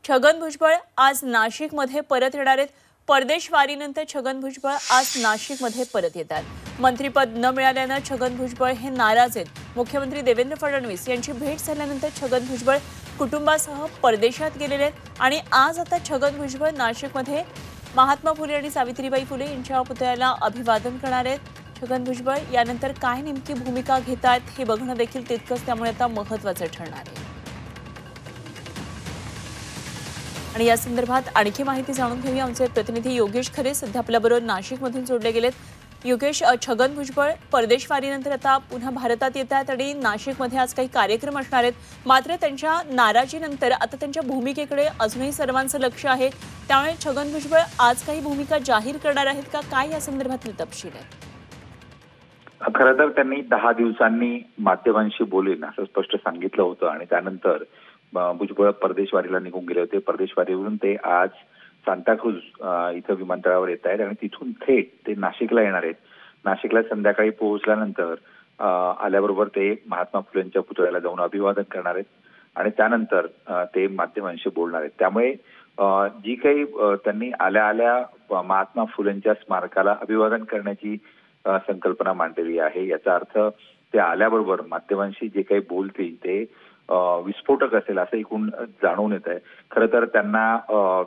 छगन भुजबळ आज नाशिकमध्ये परत येणार आहेत। परदेशवारीनंतर छगन भुजबळ आज नाशिकमध्ये परत येतात। मंत्रिपद न मिळाल्याने छगन भुजबळ हे नाराज आहेत। मुख्यमंत्री देवेंद्र फडणवीस यांची भेट झाल्यानंतर छगन भुजबळ कुटुंबासह परदेशात गेलेले आहेत आणि आज आता छगन भुजबळ नाशिकमध्ये महात्मा फुले आणि सावित्रीबाई फुले यांच्या पुतळ्याला अभिवादन करणार आहेत। छगन भुजबळ यानंतर काय नेमकी भूमिका घेतात हे बघणं देखील तितकंच त्यामुळे आता महत्त्वाचं ठरणार आहे। आणि या संदर्भात आणखी माहिती जाणून घेऊया। आमचे प्रतिनिधी योगेश खरे सध्या आपल्याबरोबर नाशिकमधून जोडले गेलेत। योगेश, छगन भुजबळ परदेशवारीनंतर आता पुन्हा भारतात येतात आणि नाशिकमध्ये आज काही कार्यक्रम असणार आहेत। मात्र त्यांच्या नाराजीनंतर आता त्यांच्या भूमिकेकडे अजूनही सर्वांचं लक्ष आहे। त्यामुळे छगन भुजबळ आज काही भूमिका जाहीर करणार आहेत का, काय या संदर्भातले तपशील आहेत? खरं तर त्यांनी 10 दिवसांनी माध्यमांशी बोलेन असं स्पष्ट सांगितलं होतं आणि त्यानंतर भुजबळ परदेशवारीला निघून गेले होते। परदेशवारीवरून ते आज सांताक्रूज इथं विमानतळावर येत आहेत आणि तिथून थेट ते नाशिकला येणार आहेत। नाशिकला संध्याकाळी पोहोचल्यानंतर आल्याबरोबर ते महात्मा फुलेंच्या पुतळ्याला जाऊन अभिवादन करणार आहेत आणि त्यानंतर ते माध्यमांशी बोलणार आहेत। त्यामुळे जी काही त्यांनी आल्या महात्मा फुलेंच्या स्मारकाला अभिवादन करण्याची संकल्पना मांडलेली आहे, याचा अर्थ ते आल्याबरोबर माध्यमांशी जे काही बोलतील ते विस्फोटक असेल असं एकूण जाणून येत आहे। खरं तर त्यांना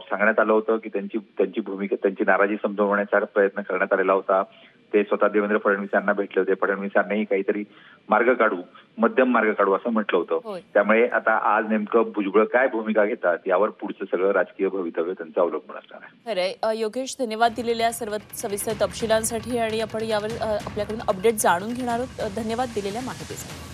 सांगण्यात आलं होतं की त्यांची भूमिका, त्यांची नाराजी समजवण्याचा प्रयत्न करण्यात आलेला होता। ते स्वतः देवेंद्र फडणवीस यांना भेटले होते। फडणवीस यांनाही काहीतरी मार्ग काढू, मध्यम मार्ग काढू असं म्हटलं होतं। त्यामुळे आता आज नेमकं भुजबळ काय भूमिका घेतात यावर पुढचं सगळं राजकीय भवितव्य त्यांचं अवलंबून असणार आहे। खरंय योगेश, धन्यवाद दिलेल्या सर्व सविस्तर तपशिलांसाठी आणि आपण यावर आपल्याकडून अपडेट जाणून घेणार आहोत। धन्यवाद दिलेल्या माहितीसाठी।